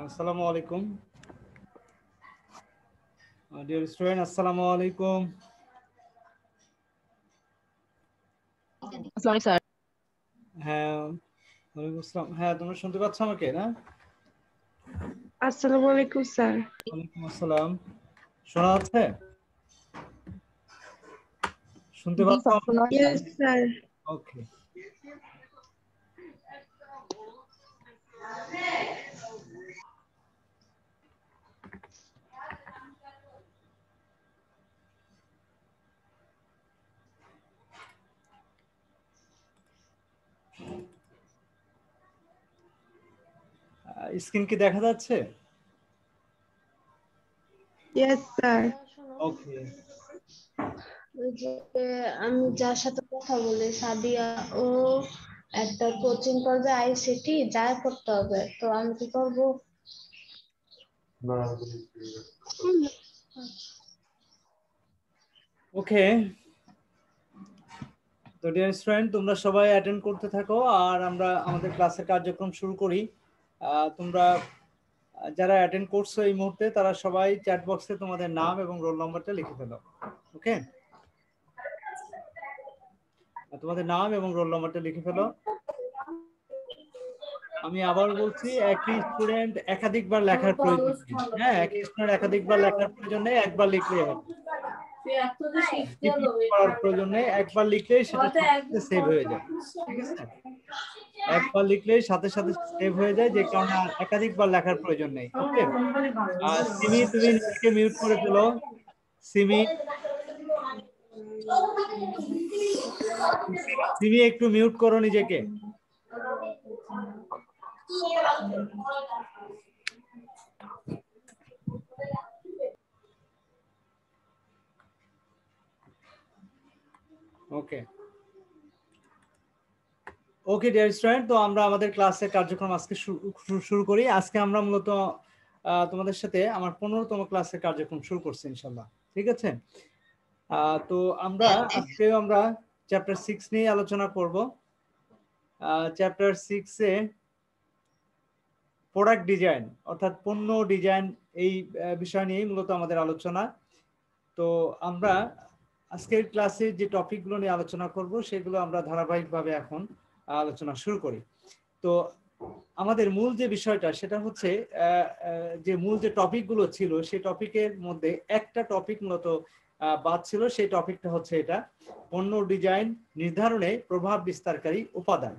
আসসালামু আলাইকুম dear student, আসসালামু আলাইকুম। আসসালামু স্যার। হ্যাঁ, ওয়ালাইকুম আসসালাম। হ্যাঁ, তোমরা শুনতে পাচ্ছ আমাকে না? আসসালামু আলাইকুম স্যার। ওয়ালাইকুম আসসালাম। শোনা যাচ্ছে? শুনতে জি পাচ্ছ? স্যার, শোনা যাচ্ছে। Yes sir. ওকে। স্ক্রিন কি দেখা যাচ্ছে? Yes sir. ওকে। ওই যে আমি যার সাথে কথা বলি সাদিয়া, ও একটা কোচিং করবে আইসিটি, যাই করতে হবে, তো আমি কি করব? ওকে, তো ডিয়ার স্টুডেন্ট, তোমরা সবাই অ্যাটেন্ড করতে থাকো আর আমরা আমাদের ক্লাসের কার্যক্রম শুরু করি। তোমরা যারা অ্যাটেন্ড করছো এই মুহূর্তে তারা সবাই চ্যাট বক্সে তোমাদের নাম এবং রোল নাম্বারটা লিখে ফেলো। ওকে, তোমাদের নাম এবং রোল নাম্বারটা লিখে ফেলো। আমি আবার বলছি, একই স্টুডেন্ট একাধিকবার লেখার প্রয়োজন নেই। হ্যাঁ, একই স্টুডেন্ট একাধিকবার লেখার প্রয়োজন নেই, একবার লিখলেই হবে। করার প্রয়োজন নেই, একবার লিখলেই সেটা সেভ হয়ে যায়। ঠিক আছে, একবার লিখলেই সাথে সাথে সেভ হয়ে যায়, যে কারণে আর একাধিকবার লেখার প্রয়োজন নেই। ওকে, আর সিমি, তুমি নিজেকে মিউট করে ফেলো। সিমি, সিমি একটু মিউট করো নিজেকে। ওকে ওকে ডিয়ার স্টুডেন্ট, তো আমরা আমাদের ক্লাসের কার্যক্রম আজকে শুরু করি। আজকে আমরা মূলত তোমাদের সাথে আমার 15তম ক্লাসের কার্যক্রম শুরু করছি ইনশাল্লাহ। ঠিক আছে, তো আমরা আজকে চ্যাপ্টার 6 নিয়ে আলোচনা করব। চ্যাপ্টার 6-এ প্রোডাক্ট ডিজাইন অর্থাৎ পণ্য ডিজাইন, এই বিষয় নিয়েই মূলত আমাদের আলোচনা। তো আমরা আজকের ক্লাসে যে টপিকগুলো নিয়ে আলোচনা করব সেগুলো আমরা ধারাবাহিকভাবে এখন আলোচনা শুরু করি। তো আমাদের মূল যে বিষয়টা সেটা হচ্ছে যে মূল যে টপিকগুলো ছিল সেই টপিকের মধ্যে একটা টপিক মূলত বাদ ছিল। সেই টপিকটা হচ্ছে এটা, পণ্য ডিজাইন নির্ধারণে প্রভাব বিস্তারকারী উপাদান।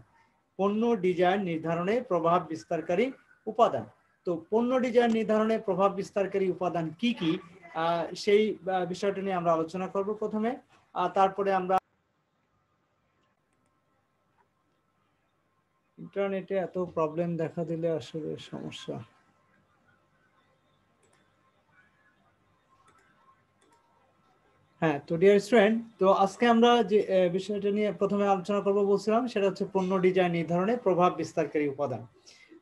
পণ্য ডিজাইন নির্ধারণে প্রভাব বিস্তারকারী উপাদান। তো পণ্য ডিজাইন নির্ধারণে প্রভাব বিস্তারকারী উপাদান কি কি, সেই বিষয়টা নিয়ে আমরা আলোচনা করব প্রথমে। তারপরে আমরা ইন্টারনেটে এত প্রবলেম দেখা দিলে আসলে সমস্যা। হ্যাঁ, তো ডিয়ার স্টুডেন্ট, তো আজকে আমরা যে বিষয়টা নিয়ে প্রথমে আলোচনা করব বলছিলাম সেটা হচ্ছে পণ্য ডিজাইন নির্ধারণে প্রভাব বিস্তারকারী উপাদান।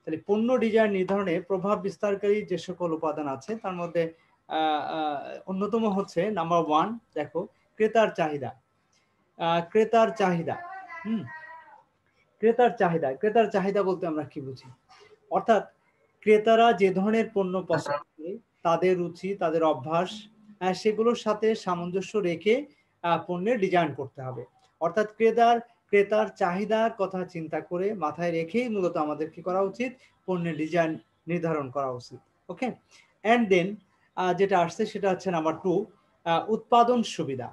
তাহলে পণ্য ডিজাইন নির্ধারণে প্রভাব বিস্তারকারী যে সকল উপাদান আছে তার মধ্যে অন্যতম হচ্ছে নাম্বার 1, দেখো, ক্রেতার চাহিদা। ক্রেতার চাহিদা, ক্রেতার চাহিদা। ক্রেতার চাহিদা বলতে আমরা কি বুঝি? অর্থাৎ ক্রেতারা যে ধরনের পণ্য পছন্দ করে, তাদের রুচি, তাদের অভ্যাস, সেগুলোর সাথে সামঞ্জস্য রেখে পণ্যের ডিজাইন করতে হবে। অর্থাৎ ক্রেতার চাহিদার কথা চিন্তা করে মাথায় রেখেই মূলত আমাদের কি করা উচিত? পণ্যের ডিজাইন নির্ধারণ করা উচিত। ওকে, অ্যান্ড দেন যেটা আসছে সেটা হচ্ছে নাম্বার 2, উৎপাদন সুবিধা।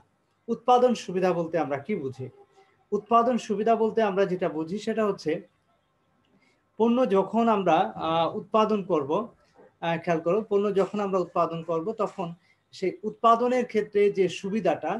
উৎপাদন সুবিধা বলতে আমরা কি বুঝি? উৎপাদন সুবিধা বলতে আমরা যেটা বুঝি সেটা হচ্ছে পণ্য যখন আমরা উৎপাদন করব, খেয়াল করো, পণ্য যখন আমরা উৎপাদন করব তখন সেই উৎপাদনের ক্ষেত্রে যে সুবিধাটা,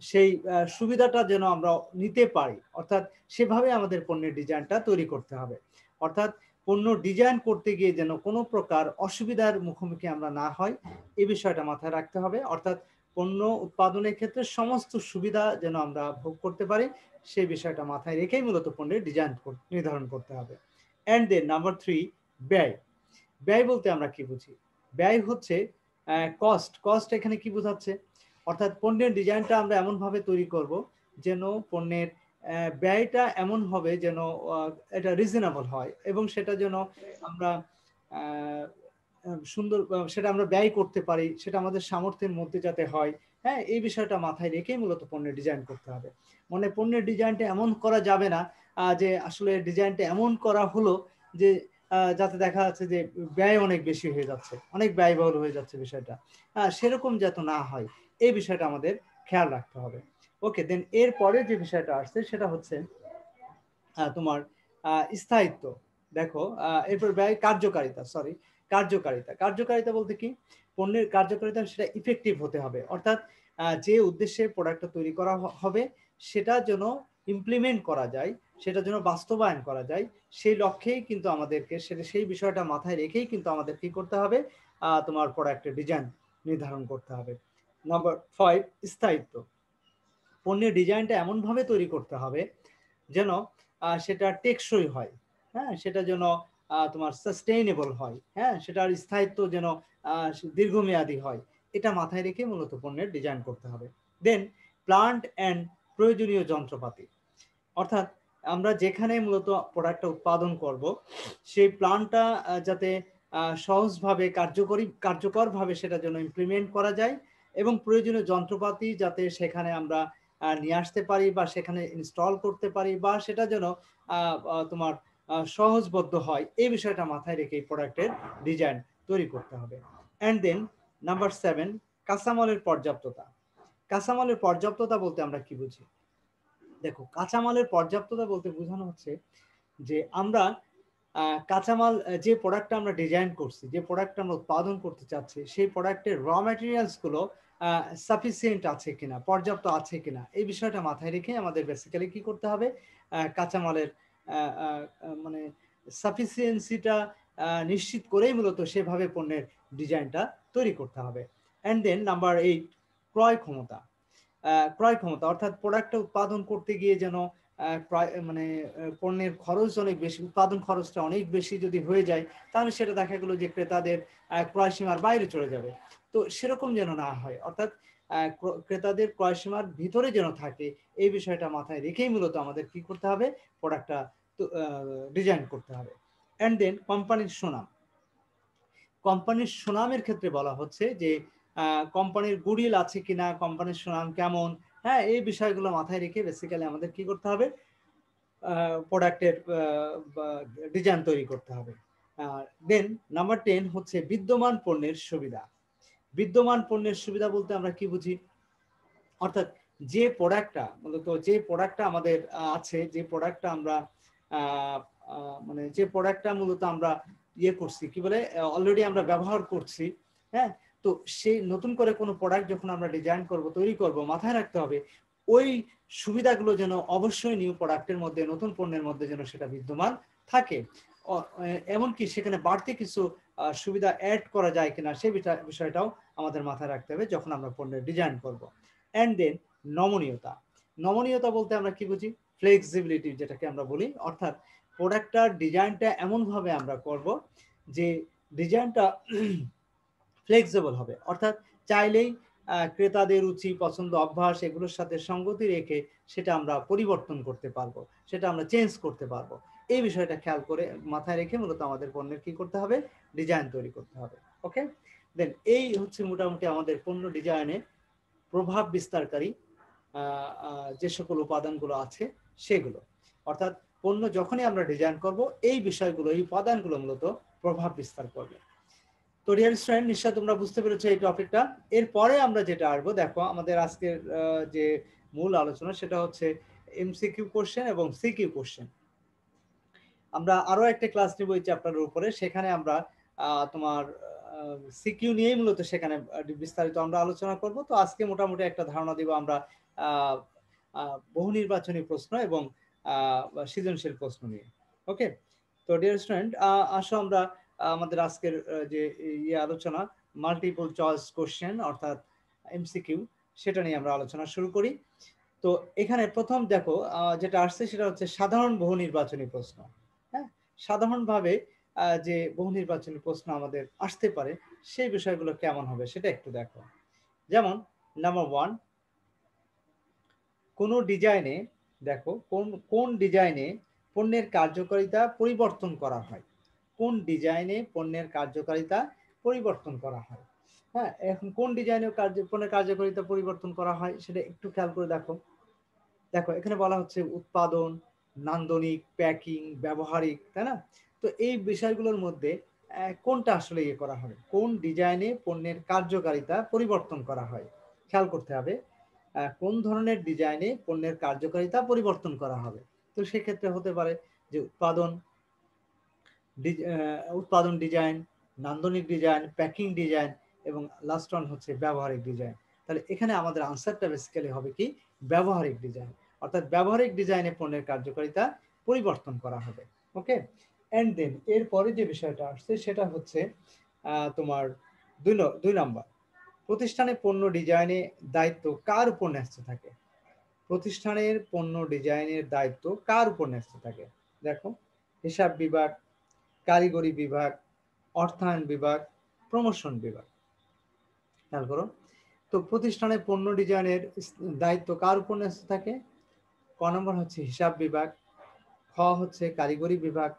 সেই সুবিধাটা যেন আমরা নিতে পারি। অর্থাৎ সেভাবে আমাদের পণ্যের ডিজাইনটা তৈরি করতে হবে। অর্থাৎ পণ্য ডিজাইন করতে গিয়ে যেন কোনো প্রকার অসুবিধার মুখোমুখি আমরা না হয়, এই বিষয়টা মাথায় রাখতে হবে। অর্থাৎ পণ্য উৎপাদনের ক্ষেত্রে সমস্ত সুবিধা যেন আমরা ভোগ করতে পারি, সেই বিষয়টা মাথায় রেখেই মূলত পণ্যের ডিজাইন নির্ধারণ করতে হবে। অ্যান্ড দেন নাম্বার 3, ব্যয়। ব্যয় বলতে আমরা কি বুঝি? ব্যয় হচ্ছে কস্ট। কস্ট এখানে কি বোঝাচ্ছে? অর্থাৎ পণ্যের ডিজাইনটা আমরা এমনভাবে তৈরি করব যেন পণ্যের ব্যয়টা এমন হবে যেন এটা রিজনেবল হয়, এবং সেটা যেন আমরা সুন্দর সেটা আমরা ব্যয় করতে পারি, সেটা আমাদের সামর্থ্যের মধ্যে যাতে হয়, হ্যাঁ, এই বিষয়টা মাথায় রেখেই মূলত পণ্যের ডিজাইন করতে হবে। মানে পণ্যের ডিজাইনটা এমন করা যাবে না যে আসলে ডিজাইনটা এমন করা হলো যে যাতে দেখা যাচ্ছে যে ব্যয় অনেক বেশি হয়ে যাচ্ছে, অনেক ব্যয়বহুল হয়ে যাচ্ছে বিষয়টা, সেরকম যাতে না হয় এই বিষয়টা আমাদের খেয়াল রাখতে হবে। ওকে, দেন এরপরে যে বিষয়টা আসছে সেটা হচ্ছে তোমার স্থায়িত্ব। দেখো এরপর ব্যয় কার্যকারিতা, সরি কার্যকারিতা। কার্যকারিতা বলতে কি, পণ্যের কার্যকারিতা সেটা ইফেক্টিভ হতে হবে, অর্থাৎ যে উদ্দেশ্যে প্রোডাক্টটা তৈরি করা হবে সেটা যেন ইমপ্লিমেন্ট করা যায়, সেটা যেন বাস্তবায়ন করা যায়, সেই লক্ষ্যেই কিন্তু আমাদেরকে সেটা সেই বিষয়টা মাথায় রেখেই কিন্তু আমাদের কি করতে হবে, তোমার প্রোডাক্টের ডিজাইন নির্ধারণ করতে হবে। নাম্বার 5, স্থায়িত্ব। পণ্যের ডিজাইনটা এমনভাবে তৈরি করতে হবে যেন সেটা টেকসই হয়, হ্যাঁ, সেটা যেন তোমার সাস্টেইনেবল হয়, হ্যাঁ, সেটার স্থায়িত্ব যেন দীর্ঘমেয়াদী হয়, এটা মাথায় রেখে মূলত পণ্যের ডিজাইন করতে হবে। দেন প্লান্ট অ্যান্ড প্রয়োজনীয় যন্ত্রপাতি, অর্থাৎ আমরা যেখানে মূলত প্রোডাক্টটা উৎপাদন করব সেই প্ল্যানটা যাতে সহজভাবে কার্যকরভাবে সেটা যেন ইমপ্লিমেন্ট করা যায়, এবং প্রয়োজনীয় যন্ত্রপাতি যাতে সেখানে আমরা নিয়ে আসতে পারি বা সেখানে ইনস্টল করতে পারি, বা সেটা যেন তোমার সহজবদ্ধ হয়, এই বিষয়টা মাথায় রেখে প্রোডাক্টের ডিজাইন তৈরি করতে হবে। অ্যান্ড দেন নাম্বার 7, কাঁচামালের পর্যাপ্ততা। কাঁচামালের পর্যাপ্ততা বলতে আমরা কি বুঝি? দেখো, কাঁচামালের পর্যাপ্ততা বলতে বোঝানো হচ্ছে যে আমরা কাঁচামাল, যে প্রোডাক্টটা আমরা ডিজাইন করছি, যে প্রোডাক্টটা আমরা উৎপাদন করতে চাচ্ছি, সেই প্রোডাক্টের র ম্যাটেরিয়ালস গুলো সাফিসিয়েন্ট আছে কিনা, পর্যাপ্ত আছে কিনা, এই বিষয়টা মাথায় রেখে আমাদের বেসিক্যালি কি করতে হবে, কাঁচামালের মানে সাফিসিয়েন্সিটা নিশ্চিত করেই মূলত সেভাবে পণ্যের ডিজাইনটা তৈরি করতে হবে। অ্যান্ড দেন নাম্বার 8, ক্রয় ক্ষমতা। ক্রয় ক্ষমতা অর্থাৎ প্রোডাক্টটা উৎপাদন করতে গিয়ে যেন মানে পণ্যের খরচ অনেক বেশি, উৎপাদন খরচটা অনেক বেশি যদি হয়ে যায়, তাহলে সেটা দেখা গেলো যে ক্রেতাদের ক্রয় সীমার বাইরে চলে যাবে। তো সেরকম যেন না হয়, অর্থাৎ ক্রেতাদের ক্রয় সীমার ভিতরে যেন থাকে, এই বিষয়টা মাথায় রেখেই মূলত আমাদের কি করতে হবে, প্রোডাক্টটা ডিজাইন করতে হবে। অ্যান্ড দেন কোম্পানির সুনাম। কোম্পানির সুনামের ক্ষেত্রে বলা হচ্ছে যে কোম্পানির গুডউইল আছে কিনা, কোম্পানির সুনাম কেমন, হ্যাঁ, এই বিষয়গুলো মাথায় রেখে বেসিক্যালি আমাদের কি করতে হবে, প্রোডাক্টের ডিজাইন তৈরি করতে হবে। দেন নাম্বার 10 হচ্ছে বিদ্যমান পণ্যের সুবিধা। বিদ্যমান পণ্যের সুবিধা বলতে আমরা কি বুঝি, অর্থাৎ যে প্রোডাক্টটা মূলত, যে প্রোডাক্টটা আমাদের আছে, যে প্রোডাক্টটা আমরা মানে যে প্রোডাক্টটা মূলত আমরা ইয়ে করছি, কি বলে, অলরেডি আমরা ব্যবহার করছি, হ্যাঁ, তো সেই নতুন করে কোনো প্রোডাক্ট যখন আমরা ডিজাইন করব, তৈরি করব, মাথায় রাখতে হবে ওই সুবিধাগুলো যেন অবশ্যই নিউ প্রোডাক্টের মধ্যে, নতুন পণ্যের মধ্যে যেন সেটা বিদ্যমান থাকে। এমনকি সেখানে বাড়তি কিছু সুবিধা অ্যাড করা যায় কিনা সেই বিষয়টাও আমাদের মাথায় রাখতে হবে যখন আমরা পণ্যের ডিজাইন করব। অ্যান্ড দেন নমনীয়তা। নমনীয়তা বলতে আমরা কি বুঝি, ফ্লেক্সিবিলিটি যেটাকে আমরা বলি, অর্থাৎ প্রোডাক্টটার ডিজাইনটা এমনভাবে আমরা করব যে ডিজাইনটা ফ্লেক্সিবল হবে, অর্থাৎ চাইলেই ক্রেতাদের রুচি, পছন্দ, অভ্যাস এগুলোর সাথে সঙ্গতি রেখে সেটা আমরা পরিবর্তন করতে পারবো, সেটা আমরা চেঞ্জ করতে পারবো। এই বিষয়টা খেয়াল করে মাথায় রেখে মূলত আমাদের পণ্যের কি করতে হবে, ডিজাইন তৈরি করতে হবে। ওকে, দেন এই হচ্ছে মোটামুটি আমাদের পণ্য ডিজাইনে প্রভাব বিস্তারকারী যে সকল উপাদানগুলো আছে সেগুলো, অর্থাৎ পণ্য যখনই আমরা ডিজাইন করব এই বিষয়গুলো, এই উপাদানগুলো মূলত প্রভাব বিস্তার করবে। তো ডিয়ার স্টুডেন্ট, নিশ্চয় তোমরা বুঝতে পেরেছো এই টপিকটা। এরপরে আমরা যেটা আসবো, দেখো আমাদের আজকের যে মূল আলোচনা সেটা হচ্ছে এমসিকিউ কোশ্চেন এবং সিকিউ কোশ্চেন। আমরা আরো একটা ক্লাস নিব এই চ্যাপ্টারের উপরে, সেখানে আমরা তোমার সিকিউ নিয়েই মূলত সেখানে বিস্তারিত আমরা আলোচনা করব। তো আজকে মোটামুটি একটা ধারণা দিব আমরা বহু নির্বাচনী প্রশ্ন এবং সৃজনশীল প্রশ্ন নিয়ে। ওকে, তো ডিয়ার স্টুডেন্ট, আসো আমরা আমাদের আজকের যে আলোচনা মাল্টিপল চয়েস কোশ্চেন অর্থাৎ এমসিকিউ, সেটা নিয়ে আমরা আলোচনা শুরু করি। তো এখানে প্রথম দেখো যেটা আসছে সেটা হচ্ছে সাধারণ বহু নির্বাচনী প্রশ্ন। হ্যাঁ, সাধারণভাবে যে বহু নির্বাচনী প্রশ্ন আমাদের আসতে পারে সেই বিষয়গুলো কেমন হবে সেটা একটু দেখো। যেমন নাম্বার 1, কোন ডিজাইনে, দেখো কোন ডিজাইনে পণ্যের কার্যকারিতা পরিবর্তন করা হয়, কোন ডিজাইনে পণ্যের কার্যকারিতা পরিবর্তন করা হয়। হ্যাঁ, এখন কোন ডিজাইনের পণ্যের কার্যকারিতা পরিবর্তন করা হয় সেটা একটু খেয়াল করে দেখো। দেখো এখানে বলা হচ্ছে উৎপাদন, নান্দনিক, প্যাকিং, ব্যবহারিক, তাই না? তো এই বিষয়গুলোর মধ্যে কোনটা আসলে ইয়ে করা হবে, কোন ডিজাইনে পণ্যের কার্যকারিতা পরিবর্তন করা হয়, খেয়াল করতে হবে কোন ধরনের ডিজাইনে পণ্যের কার্যকারিতা পরিবর্তন করা হবে। তো সেক্ষেত্রে হতে পারে যে উৎপাদন ডিজাইন, নান্দনিক ডিজাইন, প্যাকিং ডিজাইন এবং লাস্ট ওয়ান হচ্ছে ব্যবহারিক ডিজাইন। তাহলে এখানে আমাদের আনসারটা বেসিক্যালি হবে কি ব্যবহারিক ডিজাইন, অর্থাৎ ব্যবহারিক ডিজাইনে পণ্যের কার্যকারিতা পরিবর্তন করা হবে। ওকে, এন্ড দেন এরপরে যে বিষয়টা আসছে সেটা হচ্ছে তোমার 2 নম্বর, প্রতিষ্ঠানে পণ্য ডিজাইনে দায়িত্ব কার উপর ন্যস্ত থাকে? প্রতিষ্ঠানের পণ্য ডিজাইনের দায়িত্ব কার উপর ন্যস্ত থাকে? দেখো, হিসাব বিভাগ, কারিগরি বিভাগ, অর্থায়ন বিভাগ, প্রমোশন বিভাগ। খেয়াল করো তো প্রতিষ্ঠানের পণ্য ডিজাইনের দায়িত্ব কার উপর ন্যস্ত থাকে? ক নম্বর হচ্ছে হিসাব বিভাগ, খ হচ্ছে কারিগরি বিভাগ,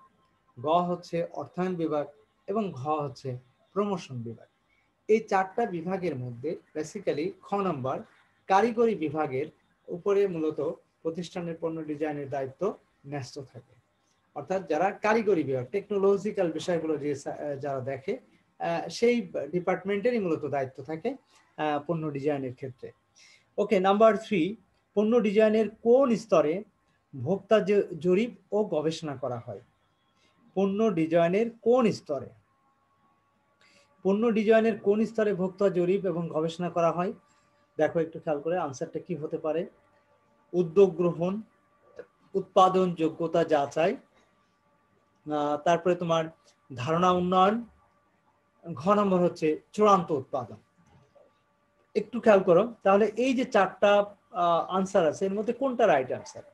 গ হচ্ছে অর্থায়ন বিভাগ এবং ঘ হচ্ছে প্রমোশন বিভাগ। এই 4টা বিভাগের মধ্যে বেসিক্যালি খ নম্বর কারিগরি বিভাগের উপরে মূলত প্রতিষ্ঠানের পণ্য ডিজাইনের দায়িত্ব ন্যস্ত থাকে, অর্থাৎ যারা কারিগরি বিভাগ, টেকনোলজিক্যাল বিষয়গুলো যে যারা দেখে সেই ডিপার্টমেন্টেরই মূলত দায়িত্ব থাকে পণ্য ডিজাইনের ক্ষেত্রে। ওকে, নাম্বার 3, পণ্য ডিজাইনের কোন স্তরে ভোক্তা জরিপ ও গবেষণা করা হয়? পণ্য ডিজাইনের কোন স্তরে, পণ্য ডিজাইনের কোন স্তরে ভোক্তা জরিপ এবং গবেষণা করা হয়? দেখো একটু খেয়াল করে আনসারটা কি হতে পারে। উদ্যোগ গ্রহণ, উৎপাদন যোগ্যতা যাচাই, তারপরে তোমার ধারণা উন্নয়ন, ঘ নম্বর হচ্ছে চূড়ান্ত উৎপাদন। একটু খেয়াল করো তাহলে এই যে 4টা আনসার আছে এর মধ্যে কোনটা রাইট আনসার?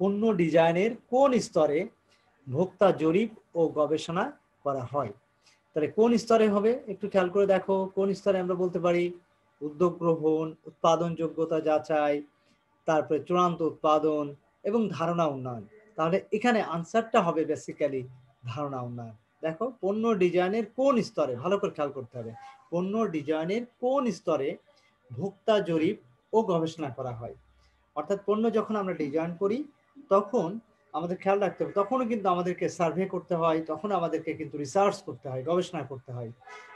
পণ্য ডিজাইনের কোন স্তরে ভোক্তা জরিপ ও গবেষণা করা হয়? তাহলে কোন স্তরে হবে একটু খেয়াল করে দেখো, কোন স্তরে আমরা বলতে পারি উদ্যোগ গ্রহণ, উৎপাদন যোগ্যতা যাচাই, তারপরে চূড়ান্ত উৎপাদন এবং ধারণা উন্নয়ন। তাহলে এখানে আনসারটা হবে বেসিক্যালি ধারণা উন্নয়ন। দেখো পণ্য ডিজাইনের কোন স্তরে, ভালো করে খেয়াল করতে হবে, পণ্য ডিজাইনের কোন স্তরে ভোক্তা জরিপ ও গবেষণা করা হয়। অর্থাৎ পণ্য যখন আমরা ডিজাইন করি তখন আমাদের খেয়াল রাখতে হবে, তখনও কিন্তু আমাদেরকে সার্ভে করতে হয়, তখন আমাদেরকে কিন্তু রিসার্চ করতে হয়, গবেষণা করতে হয়।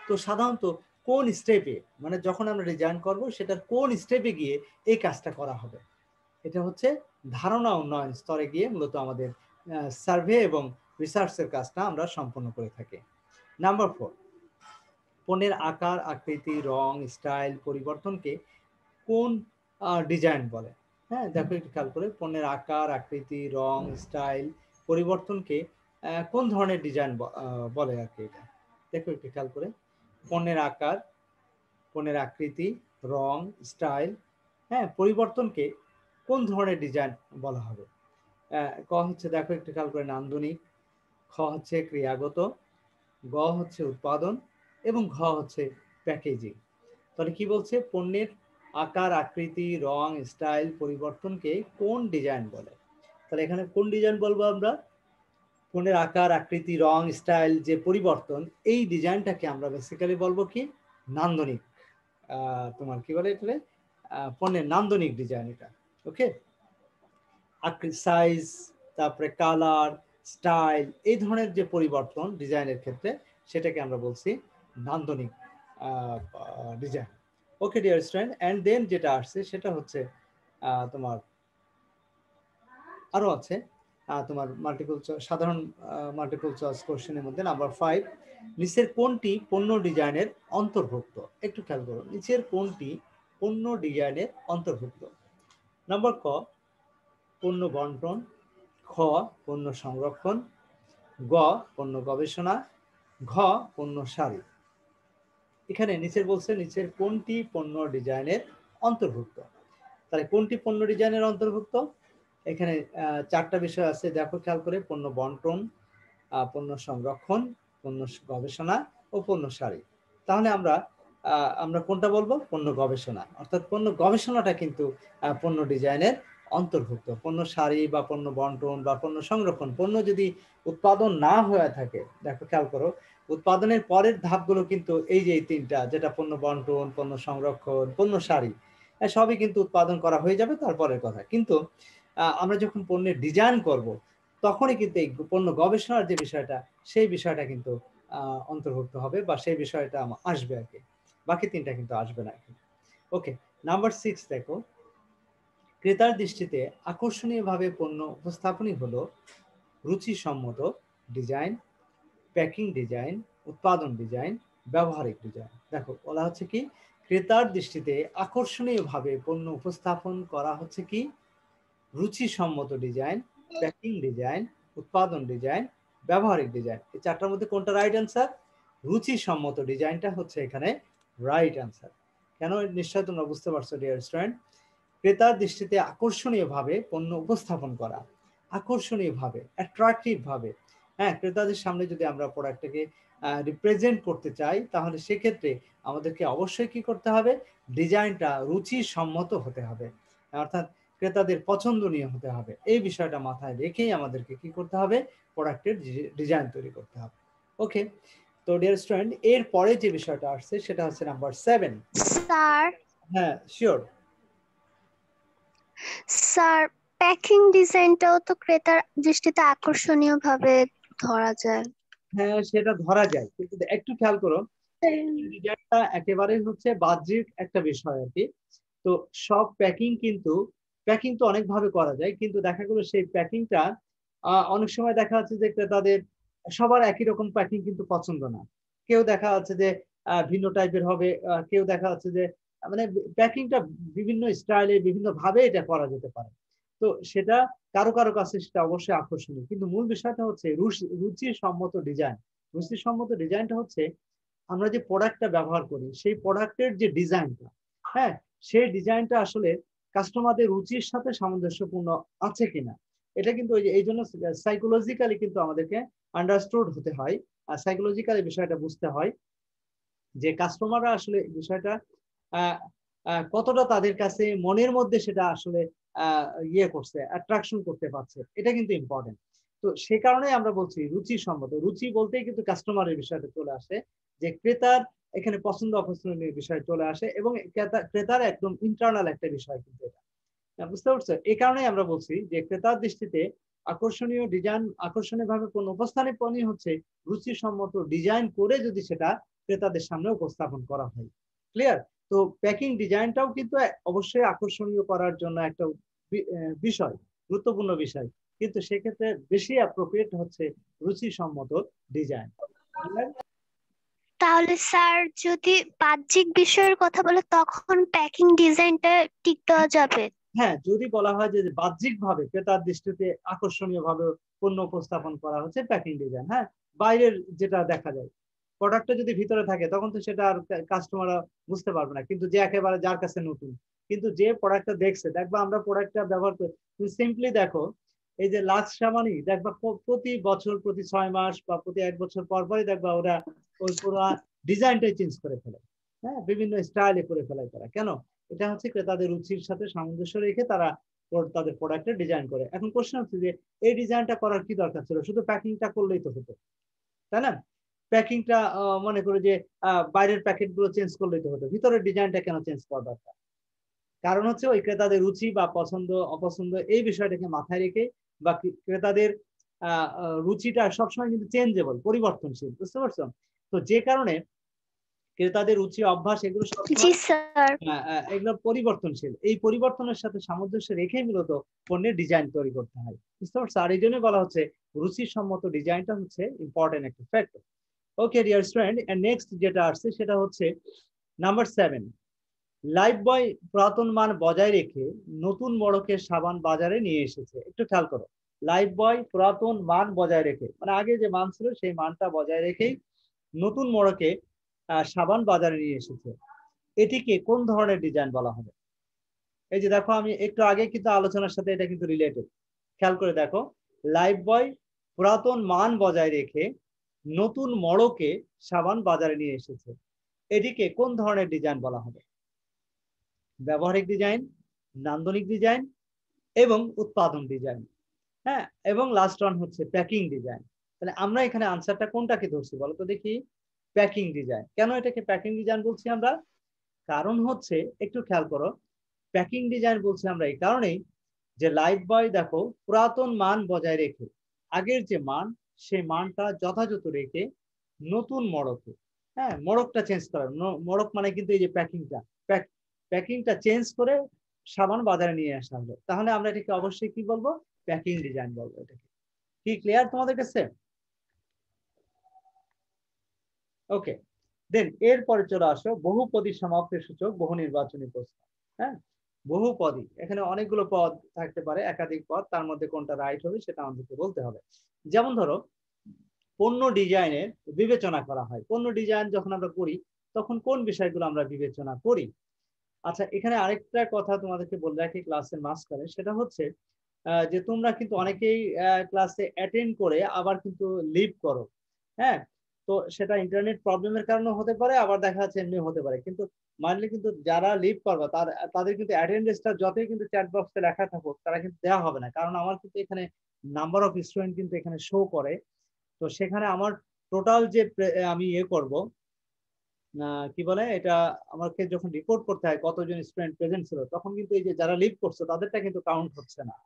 তো সাধারণত কোন স্টেপে, মানে যখন আমরা ডিজাইন করব সেটার কোন স্টেপে গিয়ে এই কাজটা করা হবে, এটা হচ্ছে ধারণা উন্নয়ন স্তরে গিয়ে মূলত আমাদের সার্ভে এবং রিসার্চের কাজটা আমরা সম্পন্ন করে থাকি। নাম্বার 4, পণ্যের আকার, আকৃতি, রং, স্টাইল পরিবর্তনকে কোন ডিজাইন বলে? হ্যাঁ, দেখো একটু খেয়াল করে, পণ্যের আকার, আকৃতি, রং, স্টাইল পরিবর্তনকে কোন ধরনের ডিজাইন বলে আর কি এটা। দেখো একটু খেয়াল করে, পণ্যের আকার, পণ্যের আকৃতি, রং, স্টাইল, হ্যাঁ, পরিবর্তনকে কোন ধরনের ডিজাইন বলা হবে? ক হচ্ছে দেখো একটু খেয়াল করে নান্দনিক, খ হচ্ছে ক্রিয়াগত, গ হচ্ছে উৎপাদন এবং ঘ হচ্ছে প্যাকেজিং। তাহলে কি বলছে, পণ্যের আকার, আকৃতি, রং, স্টাইল পরিবর্তনকে কোন ডিজাইন বলে? তাহলে এখানে কোন ডিজাইন বলবো আমরা? পণ্যের আকার, আকৃতি, রং, স্টাইল যে পরিবর্তন, এই ডিজাইনটাকে আমরা বেসিক্যালি বলবো কি নান্দনিক। তোমার কি বলে এটা, পণ্যের নান্দনিক ডিজাইন এটা। ওকে, আকৃতি, সাইজ, তারপরে কালার, স্টাইল, এই ধরনের যে পরিবর্তন ডিজাইনের ক্ষেত্রে সেটাকে আমরা বলছি নান্দনিক design. Okay dear student, and then যেটা আসছে সেটা হচ্ছে তোমার আরো আছে তোমার মাল্টিপল সাধারণ মাল্টিপল চয়েস কোশ্চেনের মধ্যে নাম্বার 5, নিচের কোনটি পণ্য ডিজাইনের অন্তর্ভুক্ত? একটু খেয়াল করো, নিচের কোনটি পণ্য ডিজাইনের অন্তর্ভুক্ত? নাম্বার ক পণ্য বন্টন, খ পণ্য সংরক্ষণ, গ পণ্য গবেষণা, ঘ পণ্য সারি। এখানে নিচের বলছে নিচের কোনটি পণ্য ডিজাইনের অন্তর্ভুক্ত। তাহলে কোনটি পণ্য ডিজাইনের অন্তর্ভুক্ত? এখানে 4টা বিষয় আছে, দেখো খেয়াল করে, পণ্য বন্টন, পণ্য সংরক্ষণ, পণ্য গবেষণা ও পণ্য সারি। তাহলে আমরা কোনটা বলবো? পণ্য গবেষণা। অর্থাৎ পণ্য গবেষণাটা কিন্তু পণ্য ডিজাইনের অন্তর্ভুক্ত। পণ্য সারি বা পণ্য বন্টন বা পণ্য সংরক্ষণ, পণ্য যদি উৎপাদন না হয়ে থাকে, দেখো খেয়াল করো, উৎপাদনের পরের ধাপগুলো কিন্তু এই যে এই তিনটা, যেটা পণ্য বন্টন, পণ্য সংরক্ষণ, পণ্য সারি, সবই কিন্তু উৎপাদন করা হয়ে যাবে তারপরের কথা। কিন্তু আমরা যখন পণ্যের ডিজাইন করব, তখনই কিন্তু এই পণ্য গবেষণার যে বিষয়টা, সেই বিষয়টা কিন্তু অন্তর্ভুক্ত হবে বা সেই বিষয়টা আসবে আর কি। বাকি তিনটা কিন্তু আসবে না। ওকে, নাম্বার 6 দেখো, ক্রেতার দৃষ্টিতে আকর্ষণীয়ভাবে পণ্য উপস্থাপনই হলো রুচিসম্মত ডিজাইন, প্যাকিং ডিজাইন, উৎপাদন ডিজাইন, ব্যবহারিক ডিজাইন। দেখো বলা হচ্ছে কি, ক্রেতার দৃষ্টিতে আকর্ষণীয়ভাবে পণ্য উপস্থাপন করা হচ্ছে কি রুচিসম্মত ডিজাইন, প্যাকিং ডিজাইন, উৎপাদন ডিজাইন, ব্যবহারিক ডিজাইন। এই চারটার মধ্যে কোনটা রাইট অ্যান্সার? রুচিসম্মত ডিজাইনটা হচ্ছে এখানে রাইট অ্যান্সার। কেন? নিশ্চয় তোমরা বুঝতে পারছো ডিয়ার স্টুডেন্ট। ক্রেতার দৃষ্টিতে আকর্ষণীয়ভাবে পণ্য উপস্থাপন করা, আকর্ষণীয়ভাবে, অ্যাট্রাকটিভ ভাবে, হ্যাঁ, ক্রেতাদের সামনে যদি আমরা প্রোডাক্টটাকে রিপ্রেজেন্ট করতে চাই, তাহলে সেক্ষেত্রে আমাদেরকে অবশ্যই কি করতে হবে? ডিজাইনটা রুচিসম্মত হতে হবে, অর্থাৎ ক্রেতাদের পছন্দনীয় হতে হবে। এই বিষয়টা মাথায় রেখেই আমাদেরকে কি করতে হবে? প্রোডাক্টের ডিজাইন তৈরি করতে হবে। ওকে, তো ডিয়ার স্টুডেন্ট, এর পরে যে বিষয়টা আসছে সেটা হচ্ছে নাম্বার 7। স্যার, হ্যাঁ, শিওর। স্যার, প্যাকিং ডিজাইনটাও তো ক্রেতার দৃষ্টিতে আকর্ষণীয় ভাবে ধরা যায়। হ্যাঁ, সেটা ধরা যায়, কিন্তু একটু খেয়াল করো, ডিজাইনটা একেবারে হচ্ছে বাহ্যিক একটা বিষয় আর কি। তো সব প্যাকিং তো অনেক ভাবে করা যায়, কিন্তু দেখা গেলো সেই প্যাকিংটা অনেক সময় দেখা যাচ্ছে যে ক্রেতাদের সবার একই রকম প্যাকিং কিন্তু পছন্দ না। কেউ দেখা যাচ্ছে যে ভিন্ন টাইপের হবে, কেউ দেখা যাচ্ছে যে মানে প্যাকিংটা বিভিন্ন স্টাইলে বিভিন্ন ভাবে এটা করা যেতে পারে। তো সেটা কারো কারো কাছে সেটা অবশ্যই আকর্ষণীয়, কিন্তু মূল বিষয়টা হচ্ছে রুচিসম্মত ডিজাইন। রুচিসম্মত ডিজাইনটা হচ্ছে আমরা যে প্রোডাক্টটা ব্যবহার করি, সেই প্রোডাক্টের যে ডিজাইনটা, হ্যাঁ, সেই ডিজাইনটা আসলে কাস্টমারদের রুচির সাথে সামঞ্জস্যপূর্ণ আছে কিনা। এটা কিন্তু এই জন্য সাইকোলজিক্যালি কিন্তু আমাদেরকে আন্ডারস্টুড হতে হয়, আর সাইকোলজিক্যালি বিষয়টা বুঝতে হয় যে কাস্টমাররা আসলে বিষয়টা কতটা তাদের কাছে মনের মধ্যে সেটা আসলে ইয়ে করছে, অ্যাট্রাকশন করতে পারছে, এটা কিন্তু ইম্পর্টেন্ট। তো সে কারণে আমরা বলছি রুচিসম্মত। রুচি বলতেই কিন্তু কাস্টমারের বিষয়টা চলে আসে, যে ক্রেতার এখানে পছন্দ অপছন্দের বিষয় চলে আসে, এবং ক্রেতার একদম ইন্টারনাল একটা বিষয় কিন্তু এটা, বুঝতে পারছো? এই কারণেই আমরা বলছি যে ক্রেতার দৃষ্টিতে আকর্ষণীয় ডিজাইন, আকর্ষণীয় ভাবে কোন উপস্থাপনই হচ্ছে রুচিসম্মত ডিজাইন করে যদি সেটা ক্রেতাদের সামনে উপস্থাপন করা হয়। ক্লিয়ার? তো প্যাকিং ডিজাইনটাও কিন্তু অবশ্যই আকর্ষণীয় করার জন্য একটা বিষয়, গুরুত্বপূর্ণ বিষয়, কিন্তু সেক্ষেত্রে বেশি অ্যাপ্রোপ্রিয়েট হচ্ছে রুচিসম্মত ডিজাইন। তাহলে স্যার, যদি বাহ্যিক বিষয়ের কথা বলে তখন প্যাকিং ডিজাইনটা টিক দেওয়া যাবে? হ্যাঁ, যদি বলা হয় যে বাহ্যিক ভাবে ক্রেতার দৃষ্টিতে আকর্ষণীয় ভাবে পণ্য উপস্থাপন করা হচ্ছে প্যাকিং ডিজাইন, হ্যাঁ, বাইরের যেটা দেখা যায়, প্রোডাক্টটা যদি ভিতরে থাকে তখন তো সেটা আর কাস্টমাররা বুঝতে পারবে না, কিন্তু যে একেবারে যার কাছে নতুন, কিন্তু যে প্রোডাক্টটা দেখছে, দেখবা আমরা প্রোডাক্টটা ব্যবহার করি, তুমি সিম্পলি দেখো, এই যে লাক্স সাবানই দেখবা প্রতি বছর, প্রতি 6 মাস বা প্রতি 1 বছর পর পরই দেখবা ওরা ওই পুরো ডিজাইনটাই চেঞ্জ করে ফেলে, হ্যাঁ, বিভিন্ন স্টাইলে করে ফেলে তারা। কেন? এটা হচ্ছে ক্রেতাদের রুচির সাথে সামঞ্জস্য রেখে তারা তাদের প্রোডাক্টের ডিজাইন করে। এখন কোশ্চেন হচ্ছে যে এই ডিজাইনটা করার কি দরকার ছিল? শুধু প্যাকিংটা করলেই তো হতো, তাই না? প্যাকিংটা মনে করে যে বাইরের প্যাকেট গুলো চেঞ্জ করলেই তো হতো, ভিতরের ডিজাইনটা কেন চেঞ্জ করা দরকার? কারণ হচ্ছে ওই ক্রেতাদের রুচি বা পছন্দ অপছন্দ এই বিষয়টাকে মাথায় রেখে, বা ক্রেতাদের রুচিটা সবসময় কিন্তু চেঞ্জেবল, পরিবর্তনশীল, বুঝতে পারছো? তো যে কারণে ক্রেতাদের রুচি অভ্যাস এগুলো জি সবসময় স্যার। এগুলো পরিবর্তনশীল। এই পরিবর্তনের সাথে সামঞ্জস্য রেখেই মূলত পণ্যের ডিজাইন তৈরি করতে হয়, বুঝতে পারছো? আর এই জন্য বলা হচ্ছে রুচিসম্মত ডিজাইনটা হচ্ছে ইম্পর্টেন্ট একটা factor. Okay dear student, and next যেটা আসছে সেটা হচ্ছে নাম্বার 7। লাইফবয় পুরাতন মান বজায় রেখে নতুন মোড়কের সাবান বাজারে নিয়ে এসেছে। একটু খেয়াল করো, লাইফবয় পুরাতন মান বজায় রেখে, মানে আগে যে মান ছিল সেই মানটা বজায় রেখেই নতুন মোড়কে সাবান বাজারে নিয়ে এসেছে। এটিকে কোন ধরনের ডিজাইন বলা হবে? এই যে দেখো, আমি একটু আগে কিন্তু আলোচনার সাথে এটা কিন্তু রিলেটেড, খেয়াল করে দেখো, লাইফবয় পুরাতন মান বজায় রেখে নতুন মোড়কে সাবান বাজারে নিয়ে এসেছে, এটিকে কোন ধরনের ডিজাইন বলা হবে? ব্যবহারিক ডিজাইন, নান্দনিক ডিজাইন, এবং উৎপাদন ডিজাইন। হ্যাঁ, এবং লাস্ট ওয়ান হচ্ছে প্যাকিং ডিজাইন। তাহলে আমরা এখানে আনসারটা কোনটাকে ধরছি বলো তো দেখি? Packing design. কেন এটাকে প্যাকিং ডিজাইন বলছি আমরা? কারণ হচ্ছে, একটু খেয়াল করো, প্যাকিং ডিজাইন বলছি আমরা এই কারণেই যে লাইফ বয় দেখো পুরাতন মান বজায় রেখে আগের যে মান সেই মানটা যথাযথ রেখে নতুন মড়কে, হ্যাঁ মড়কটা চেঞ্জ করা, মড়ক মানে কিন্তু এই যে প্যাকিংটা চেঞ্জ করে সাবান বাজারে নিয়ে আসা হলো, তাহলে আমরা এটাকে অবশ্যই কি বলবো? প্যাকিং ডিজাইন বলবো। এটাকে কি ক্লিয়ার তোমাদের কাছে? ওকে, দেন এরপরে চলে আসো বহুপদী সমাপ্তির সূচক বহু নির্বাচনী প্রশ্ন। হ্যাঁ, বহুপদী, এখানে অনেকগুলো পদ থাকতে পারে, একাধিক পদ, তার মধ্যে কোনটা রাইট হবে সেটা আমাদেরকে বলতে হবে। যেমন ধরো পণ্য ডিজাইনের বিবেচনা করা হয়, পণ্য ডিজাইন যখন আমরা করি তখন কোন বিষয়গুলো আমরা বিবেচনা করি? আচ্ছা, এখানে আরেকটা কথা তোমাদেরকে বলে রাখি ক্লাসের মাঝখানে, সেটা হচ্ছে যে তোমরা কিন্তু অনেকেই ক্লাসে অ্যাটেন্ড করে আবার কিন্তু লিভ করো। হ্যাঁ, তো সেটা ইন্টারনেট প্রবলেমের কারণে হতে পারে, আবার দেখা যাচ্ছে এমনি হতে পারে, কিন্তু মানলে কিন্তু যারা লিভ করবে তাদের কিন্তু অ্যাটেন্ডেন্সটা যতই কিন্তু চ্যাট বক্সে লেখা থাকুক তারা কিন্তু দেওয়া হবে না, কারণ আমার কিন্তু এখানে নাম্বার অফ স্টুডেন্ট কিন্তু এখানে শো করে। তো সেখানে আমার টোটাল যে আমি ইয়ে করব, কি বলে এটা, আমাকে যখন রিপোর্ট করতে হয় কতজন স্টুডেন্ট প্রেজেন্ট ছিল, তখন কিন্তু এই যে যারা লিভ করছে তাদেরটা কিন্তু কাউন্ট হচ্ছে না।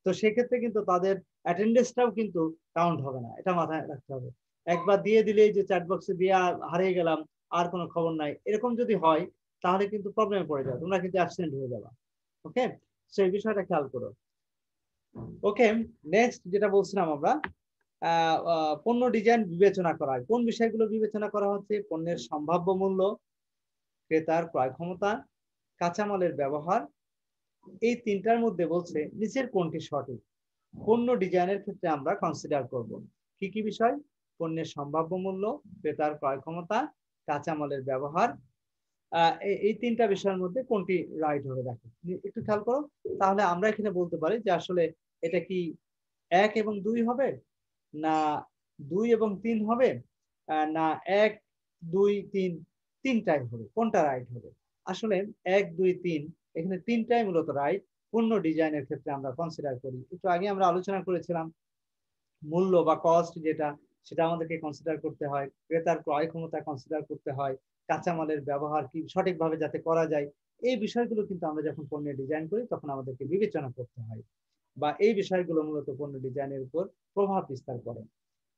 তো সেক্ষেত্রে কিন্তু তাদের অ্যাটেন্ডেন্সটাও কিন্তু কাউন্ট হবে না, এটা মাথায় রাখতে হবে। একবার দিয়ে দিলে যে চ্যাট বক্সে দিয়ে হারিয়ে গেলাম, আর কোনো খবর নাই, এরকম যদি হয় তাহলে কিন্তু প্রবলেমে পড়ে যাবে, তোমরা কিন্তু অ্যাবসেন্ট হয়ে যাবে। ওকে, সেই বিষয়টা খেয়াল করো। ওকে, নেক্সট যেটা বলছিলাম আমরা, পণ্য ডিজাইন বিবেচনা করা হয়, কোন বিষয়গুলো বিবেচনা করা হচ্ছে? পণ্যের সম্ভাব্য মূল্য, ক্রেতার ক্রয় ক্ষমতা, কাঁচামালের ব্যবহার। এই তিনটার মধ্যে বলছে নিচের কোনটি সঠিক? পণ্য ডিজাইনের ক্ষেত্রে আমরা কনসিডার করব কি কি বিষয়? পণ্যের সম্ভাব্য মূল্য, ক্রেতার ক্রয় ক্ষমতা, কাঁচামালের ব্যবহার। এই তিনটা বিষয়ের মধ্যে কোনটি রাইট হবে দেখো, একটু খেয়াল করো। তাহলে আমরা এখানে বলতে পারি যে আসলে এটা কি 1 এবং 2 হবে, না 2 এবং 3 হবে, না 1 2 3 তিনটাই হবে, কোনটা রাইট হবে? আসলে 1 2 3 এখানে তিনটাই মূলত রাইট পণ্য ডিজাইনের ক্ষেত্রে আমরা কনসিডার করি। একটু আগে আমরা আলোচনা করেছিলাম মূল্য বা কস্ট যেটা, সেটা আমাদেরকে কনসিডার করতে হয়, ক্রেতার ক্রয় ক্ষমতা কনসিডার করতে হয়, কাঁচামালের ব্যবহার কি সঠিকভাবে যাতে করা যায়, এই বিষয়গুলো কিন্তু আমরা যখন পণ্যের ডিজাইন করি তখন আমাদেরকে বিবেচনা করতে হয়, বা এই বিষয়গুলো মূলত পণ্য ডিজাইনের উপর প্রভাব বিস্তার করে।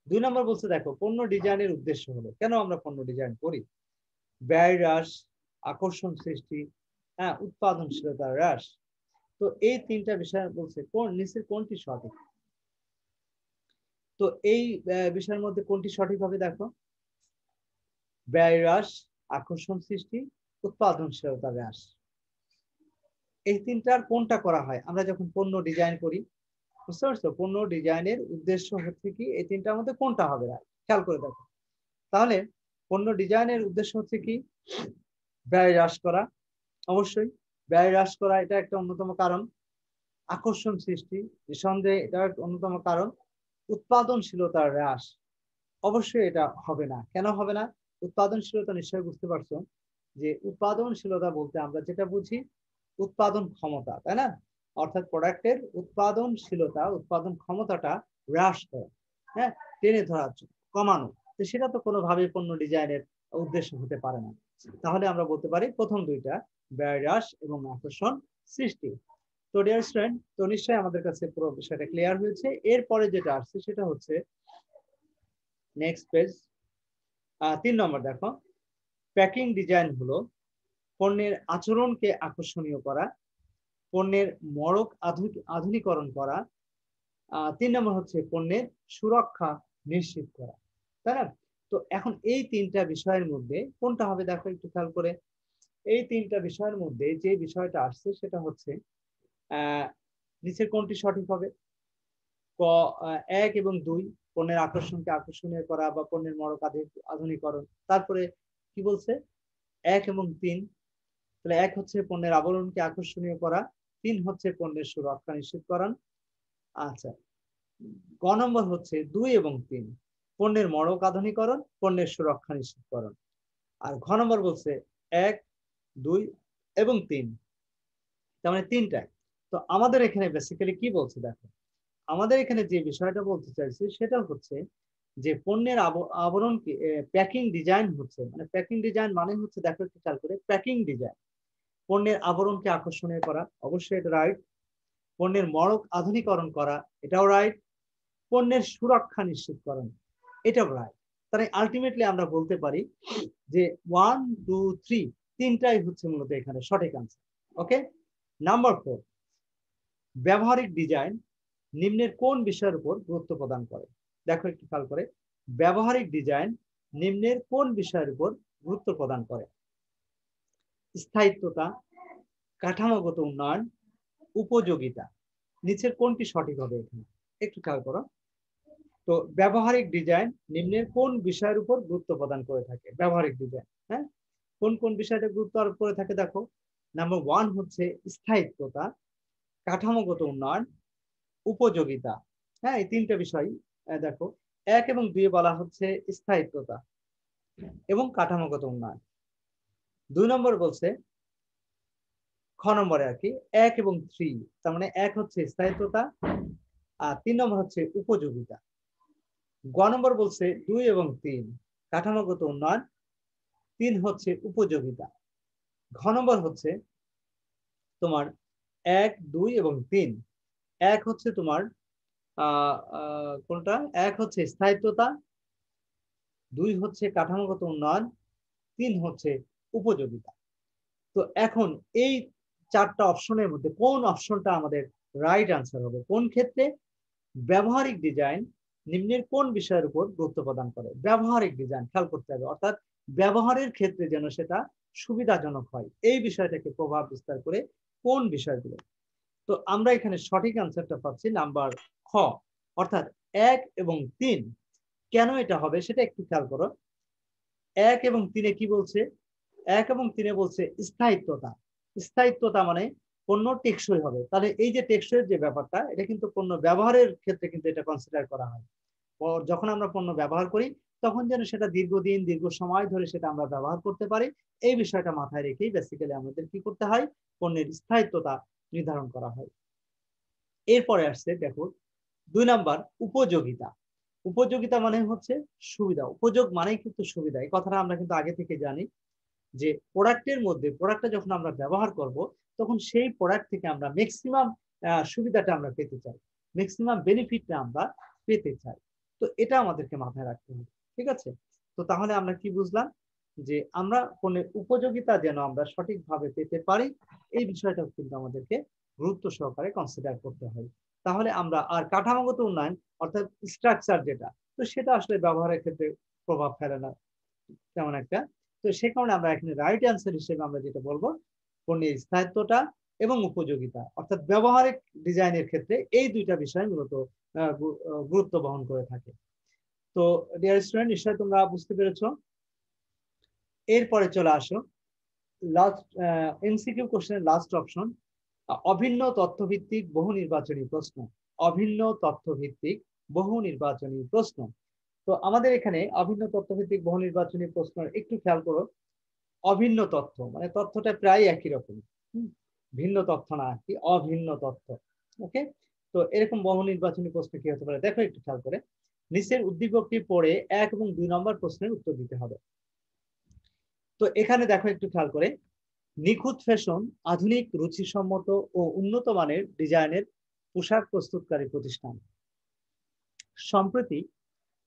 2 নম্বর বলছে দেখো পণ্য ডিজাইনের উদ্দেশ্য হলো, কেন আমরা পণ্য ডিজাইন করি? ব্যয় হ্রাস, আকর্ষণ সৃষ্টি, হ্যাঁ উৎপাদনশীলতা হ্রাস। তো এই তিনটা বিষয় বলছে নিচের কোনটি সঠিক? তো এই বিষয়ের মধ্যে কোনটি সঠিক হবে দেখো? ব্যয় হ্রাস, আকর্ষণ সৃষ্টি, উৎপাদনশীলতা হ্রাস। এই তিনটার কোনটা করা হয় আমরা যখন পণ্য ডিজাইন করি? বুঝতে পারছো? পণ্য ডিজাইনের উদ্দেশ্য হচ্ছে কি এই তিনটার মধ্যে কোনটা হবে? খেয়াল করে দেখো। তাহলে পণ্য ডিজাইনের উদ্দেশ্য হচ্ছে কি? ব্যয় হ্রাস করা, অবশ্যই ব্যয় হ্রাস করা এটা একটা অন্যতম কারণ। আকর্ষণ সৃষ্টি, নিঃসন্দেহে এটা একটা অন্যতম কারণ। উৎপাদনশীলতার হ্রাস, অবশ্যই এটা হবে না। কেন হবে না? উৎপাদনশীলতা নিশ্চয়ই বুঝতে পারছো যে উৎপাদনশীলতা বলতে আমরা যেটা বুঝি উৎপাদন ক্ষমতা, তাই না? অর্থাৎ প্রোডাক্টের উৎপাদনশীলতা, উৎপাদন ক্ষমতাটা হ্রাস করা, হ্যাঁ টেনে ধরার জন্য, কমানো। তো সেটা তো কোনোভাবেই পণ্য ডিজাইনের উদ্দেশ্য হতে পারে না। তাহলে আমরা বলতে পারি প্রথম দুইটা, ব্যয় হ্রাস এবং আকর্ষণ সৃষ্টি। তো ডিয়ার স্টুডেন্ট, তো নিশ্চয়ই আমাদের কাছে পুরো বিষয়টা ক্লিয়ার হয়েছে। এরপরে যেটা আসছে সেটা হচ্ছে নেক্সট পেজ, 3 নম্বর দেখো, প্যাকিং ডিজাইন হলো পণ্যের আচরণকে আকর্ষণীয় করা, পণ্যের মড়ক আধুনিকরণ করা, 3 নম্বর হচ্ছে পণ্যের সুরক্ষা নিশ্চিত করা, তাই না? তো এখন এই তিনটা বিষয়ের মধ্যে কোনটা হবে দেখো একটু খেয়াল করে। এই তিনটা বিষয়ের মধ্যে যে বিষয়টা আসছে সেটা হচ্ছে নিচের কোনটি সঠিক হবে? 1 এবং 2 পণ্যের আকর্ষণকে আকর্ষণীয় করা বা পণ্যের মড়ক আধুনিকরণ। তারপরে কি বলছে? 1 এবং 3, তাহলে 1 হচ্ছে পণ্যের আবরণকে আকর্ষণীয় করা, 3 হচ্ছে পণ্যের সুরক্ষা নিশ্চিতকরণ। আচ্ছা, ক নম্বর হচ্ছে 2 এবং 3 পণ্যের মড়ক আধুনিকরণ, পণ্যের সুরক্ষা নিশ্চিতকরণ। আর ঘ নম্বর বলছে 1 2 এবং 3, তার মানে তিনটায়। তো আমাদের এখানে বেসিক্যালি কি বলছে দেখো, আমাদের এখানে যে বিষয়টা বলতে চাইছি সেটা হচ্ছে যে পণ্যের আবরণকে প্যাকিং ডিজাইন হচ্ছে, মানে প্যাকিং ডিজাইন মানে হচ্ছে দেখো একটু খেয়াল করে, প্যাকিং ডিজাইন পণ্যের আবরণকে আকর্ষণীয় করা, অবশ্যই এটা রাইট। পণ্যের মড়ক আধুনিকরণ করা, এটাও রাইট। পণ্যের সুরক্ষা নিশ্চিতকরণ, এটাও রাইট। তাহলে আলটিমেটলি আমরা বলতে পারি যে 1 2 3 তিনটাই হচ্ছে মূলত এখানে সঠিক আনসার। ওকে, নাম্বার 4, ব্যবহারিক ডিজাইন নিম্নের কোন বিষয়ের উপর গুরুত্ব প্রদান করে? দেখো একটু খেয়াল করে, ব্যবহারিক ডিজাইন নিম্নের কোন বিষয়ের উপর গুরুত্ব প্রদান করে? স্থায়িত্বতা, কাঠামোগত উন্নয়ন, উপযোগিতা, নিচের কোনটি সঠিক হবে এখানে? একটু খেয়াল করো তো, ব্যবহারিক ডিজাইন নিম্নের কোন বিষয়ের উপর গুরুত্ব প্রদান করে থাকে? ব্যবহারিক ডিজাইন, হ্যাঁ, কোন কোন বিষয়টা গুরুত্ব আরোপ করে থাকে দেখো। নাম্বার 1 হচ্ছে স্থায়িত্বতা, কাঠামোগত উন্নয়ন, উপযোগিতা। হ্যাঁ, এই তিনটা বিষয় দেখো, 1 এবং 2 বলা হচ্ছে স্থায়িত্বতা এবং কাঠামোগত উন্নয়ন। 2 নম্বর বলছে, খ নম্বরে আর কি 1 এবং 3, তার মানে 1 হচ্ছে স্থায়িত্বতা আর 3 নম্বর হচ্ছে উপযোগিতা। গ নম্বর বলছে 2 এবং 3 কাঠামোগত উন্নয়ন, 3 হচ্ছে উপযোগিতা। ঘ নম্বর হচ্ছে তোমার 1 2 এবং 3, 1 হচ্ছে তোমার কোনটা, 1 হচ্ছে স্থায়িত্বতা, 2 হচ্ছে কাঠামোগত উন্নয়ন, 3 হচ্ছে উপযোগিতা। তো এখন এই 4টা অপশনের মধ্যে কোন অপশনটা আমাদের রাইট আনসার হবে? কোন ক্ষেত্রে? ব্যবহারিক ডিজাইন নিম্নের কোন বিষয়ের উপর গুরুত্ব প্রদান করে? ব্যবহারিক ডিজাইন খেয়াল করতে হবে, অর্থাৎ ব্যবহারের ক্ষেত্রে যেন সেটা সুবিধাজনক হয়, এই বিষয়টাকে প্রভাব বিস্তার করে কোন বিষয়গুলো। তো আমরা এখানে সঠিক আনসারটা পাচ্ছি নাম্বার খ, অর্থাৎ 1 এবং 3। কেন এটা হবে সেটা একটু খেয়াল করো। 1 এবং 3 কি বলছে? 1 এবং 3 বলছে স্থায়িত্বতা। স্থায়িত্বতা মানে পণ্য টেকসই হবে। তাহলে এই যে টেকসই যে ব্যাপারটা, এটা কিন্তু পণ্য ব্যবহারের ক্ষেত্রে কিন্তু এটা কনসিডার করা হয়। যখন আমরা পণ্য ব্যবহার করি তখন যেন সেটা দীর্ঘদিন দীর্ঘ সময় ধরে সেটা আমরা ব্যবহার করতে পারি, এই বিষয়টা মাথায় রেখেই বেসিক্যালি আমাদের কি করতে হয়? পণ্যের স্থায়িত্বতা নির্ধারণ করা হয়। এরপরে আসছে দেখো 2 নাম্বার উপযোগিতা। উপযোগিতা মানে হচ্ছে সুবিধা, উপযোগ মানেই কিন্তু সুবিধা। এই কথাটা আমরা কিন্তু আগে থেকে জানি যে প্রোডাক্টের মধ্যে, প্রোডাক্টটা যখন আমরা ব্যবহার করব তখন সেই প্রোডাক্ট থেকে আমরা ম্যাক্সিমাম সুবিধাটা আমরা পেতে চাই, ম্যাক্সিমাম বেনিফিটটা আমরা পেতে চাই। তো এটা আমাদেরকে মাথায় রাখতে হবে, ঠিক আছে? তো তাহলে আমরা কি বুঝলাম? যে আমরা পণ্যের উপযোগিতা যেন আমরা সঠিকভাবে পেতে পারি, এই বিষয়টাও কিন্তু আমাদেরকে গুরুত্ব সহকারে কনসিডার করতে হয়। তাহলে আমরা আর কাঠামোগত উন্নয়ন অর্থাৎ স্ট্রাকচার যেটা, তো সেটা আসলে ব্যবহারের ক্ষেত্রে প্রভাব ফেলে না তেমন একটা। তো সে কারণে আমরা এখানে রাইট অ্যান্সার হিসেবে আমরা যেটা বলবো, পণ্যের স্থায়িত্বতা এবং উপযোগিতা, অর্থাৎ ব্যবহারিক ডিজাইনের ক্ষেত্রে এই দুইটা বিষয় মূলত গুরুত্ব বহন করে থাকে। তো ডিয়ার স্টুডেন্ট, নিশ্চয়ই তোমরা বুঝতে পেরেছো। এরপরে চলে আসো লাস্ট এমসিকিউ কোশ্চেনের লাস্ট অপশন, অভিন্ন তথ্যভিত্তিক বহু নির্বাচনী প্রশ্ন। অভিন্ন তথ্যভিত্তিক বহু নির্বাচনী প্রশ্ন। তো আমাদের এখানে অভিন্ন তথ্যভিত্তিক বহু নির্বাচনী প্রশ্ন একটু খেয়াল করো। অভিন্ন তথ্য মানে তথ্যটা প্রায় একই রকম, ভিন্ন তথ্য না কি, অভিন্ন তথ্য। ওকে, তো এরকম বহু নির্বাচনী প্রশ্ন কি হতে পারে দেখো একটু খেয়াল করে। নিচের উদ্দীপকটি পড়ে 1 এবং 2 নম্বর প্রশ্নের উত্তর দিতে হবে। তো এখানে দেখো একটু খেয়াল করে, নিখুঁত ফ্যাশন আধুনিক রুচিসম্মত ও উন্নত মানের ডিজাইনের পোশাক প্রস্তুতকারী প্রতিষ্ঠান। সম্প্রতি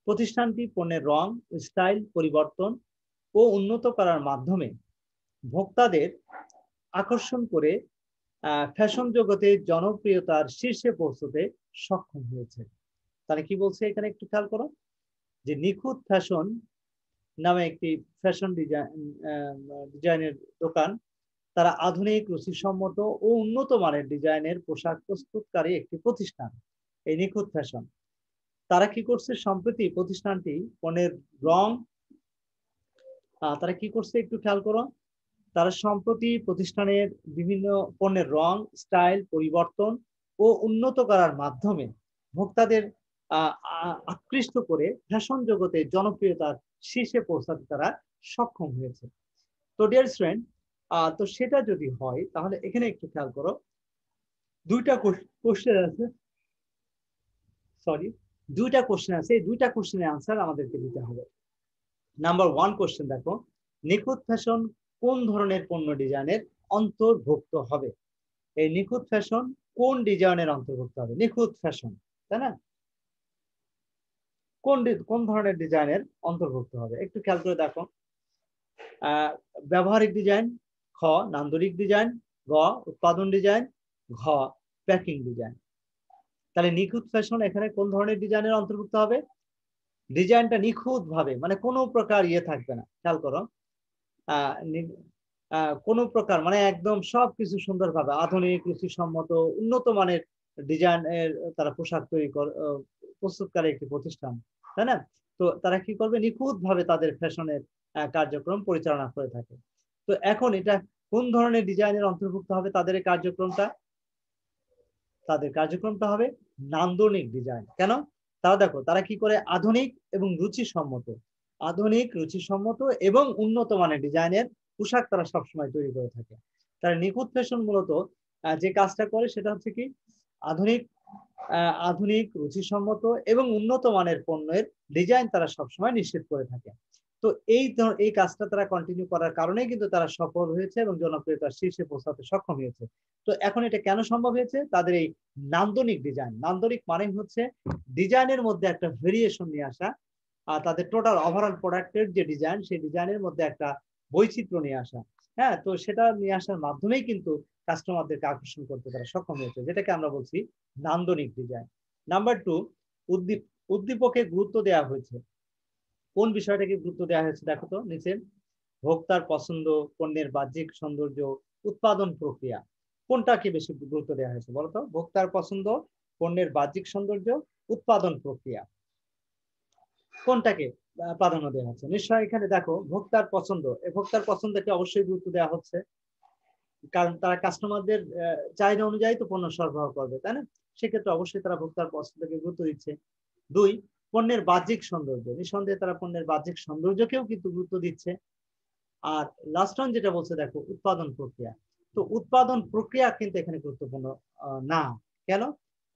প্রতিষ্ঠানটি পণ্যের রং, স্টাইল পরিবর্তন ও উন্নত করার মাধ্যমে ভোক্তাদের আকর্ষণ করে ফ্যাশন জগতে জনপ্রিয়তার শীর্ষে পৌঁছতে সক্ষম হয়েছে। তাহলে কি বলছে এখানে একটু খেয়াল করো, যে নিখুঁত ফ্যাশন নামে একটি ফ্যাশন ডিজাইনের দোকান, তারা আধুনিক রুচিসম্মত ও উন্নত মানের ডিজাইনের পোশাক প্রস্তুতকারী একটি প্রতিষ্ঠান। এই নিখুঁত ফ্যাশন তারা কি করছে, সম্প্রতি প্রতিষ্ঠানটি পণ্যের রং, তারা কি করছে একটু খেয়াল করো, তারা সম্প্রতি প্রতিষ্ঠানের বিভিন্ন পণ্যের রং, স্টাইল পরিবর্তন ও উন্নত করার মাধ্যমে ভোক্তাদের আকৃষ্ট করে ফ্যাশন জগতে জনপ্রিয়তার শীর্ষে পৌঁছাতে তারা সক্ষম হয়েছে। তো ডিয়ার স্টুডেন্ট, তো সেটা যদি হয় তাহলে এখানে একটু খেয়াল করো, দুইটা কোশ্চেন আছে, সরি, দুইটা কোশ্চেন আছে, এই দুইটা কোশ্চেনের আনসার আমাদেরকে দিতে হবে। নাম্বার 1 কোশ্চেন দেখো, নিখুঁত ফ্যাশন কোন ধরনের পণ্য ডিজাইনের অন্তর্ভুক্ত হবে? এই নিখুঁত ফ্যাশন কোন ডিজাইনের অন্তর্ভুক্ত হবে? নিখুঁত ফ্যাশন, তাই না? কোন ধরনের ডিজাইনের অন্তর্ভুক্ত হবে? একটু খেয়াল করে দেখো। ব্যবহারিক ডিজাইন, খ নান্দনিক ডিজাইন, গ উৎপাদন ডিজাইন, ঘ প্যাকিং ডিজাইন। তাহলে নিখুঁত ফ্যাশন এখানে কোন ধরনের ডিজাইনের অন্তর্ভুক্ত হবে? ডিজাইনটা নিখুঁত ভাবে, মানে কোনো প্রকার ইয়ে থাকবে না, খেয়াল করো, কোনো প্রকার মানে একদম সবকিছু সুন্দরভাবে আধুনিক রুচিসম্মত উন্নত মানের ডিজাইনের তারা পোশাক তৈরি প্রস্তুতকারী একটি প্রতিষ্ঠান, তাই না? তো তারা কি করবে? নিখুঁত ভাবে তাদের ফ্যাশনের কার্যক্রম পরিচালনা করে থাকে। তো এখন এটা কোন ধরনের ডিজাইনের অন্তর্ভুক্ত হবে? তাদের এই কার্যক্রমটা, তাদের কার্যক্রমটা হবে নান্দনিক ডিজাইন। কেন? তারা দেখো তারা কি করে? আধুনিক এবং রুচিসম্মত, আধুনিক রুচিসম্মত এবং উন্নত মানের ডিজাইনের পোশাক তারা সবসময় তৈরি করে থাকে। তারা নিখুঁত ফ্যাশন মূলত যে কাজটা করে সেটা হচ্ছে কি, আধুনিক রুচিসম্মত এবং উন্নত মানের পণ্যের ডিজাইন তারা সবসময় নিশ্চিত করে থাকে। তো এই কাজটা তারা কন্টিনিউ করার কারণে কিন্তু তারা সফল হয়েছে এবং জনপ্রিয়তার শীর্ষে পৌঁছাতে সক্ষম হয়েছে। তো এখন এটা কেন সম্ভব হয়েছে? তাদের এই নান্দনিক ডিজাইন, নান্দনিক মানে হচ্ছে ডিজাইনের মধ্যে একটা ভেরিয়েশন নিয়ে আসা, আর তাদের টোটাল ওভারঅল প্রোডাক্টের যে ডিজাইন, সেই ডিজাইনের মধ্যে একটা বৈচিত্র্য নিয়ে আসা। হ্যাঁ, তো সেটা নিয়ে আসার মাধ্যমেই কিন্তু কাস্টমারদেরকে আকর্ষণ করতে তারা সক্ষম হয়েছে, যেটাকে আমরা বলছি নান্দনিক ডিজাইন। নাম্বার 2, উদ্দীপকে গুরুত্ব দেওয়া হয়েছে। কোন বিষয়টাকে গুরুত্ব দেওয়া হয়েছে দেখো তো নিচে, ভোক্তার পছন্দ, পণ্যের বাহ্যিক সৌন্দর্য, উৎপাদন প্রক্রিয়া, কোনটাকে বেশি গুরুত্ব দেওয়া হয়েছে বলতো? ভোক্তার পছন্দ, পণ্যের বাহ্যিক সৌন্দর্য, উৎপাদন প্রক্রিয়া, কোনটাকে প্রাধান্য দেওয়া হচ্ছে? নিশ্চয়ই এখানে দেখো ভোক্তার পছন্দ, এই ভোক্তার পছন্দকে অবশ্যই গুরুত্ব দেওয়া হচ্ছে, কারণ তারা কাস্টমারদের চাহিদা অনুযায়ী তো পণ্য সরবরাহ করবে, তাই না? সেক্ষেত্রে অবশ্যই তারা ভোক্তার পছন্দকে গুরুত্ব দিচ্ছে। 2, পণ্যের বাহ্যিক সৌন্দর্য, নিঃসন্দেহে তারা পণ্যের বাহ্যিক সৌন্দর্যকেও কিন্তু গুরুত্ব দিচ্ছে। আর লাস্ট ওয়ান যেটা বলছে দেখো, উৎপাদন প্রক্রিয়া। তো উৎপাদন প্রক্রিয়া কিন্তু এখানে গুরুত্বপূর্ণ না। কেন?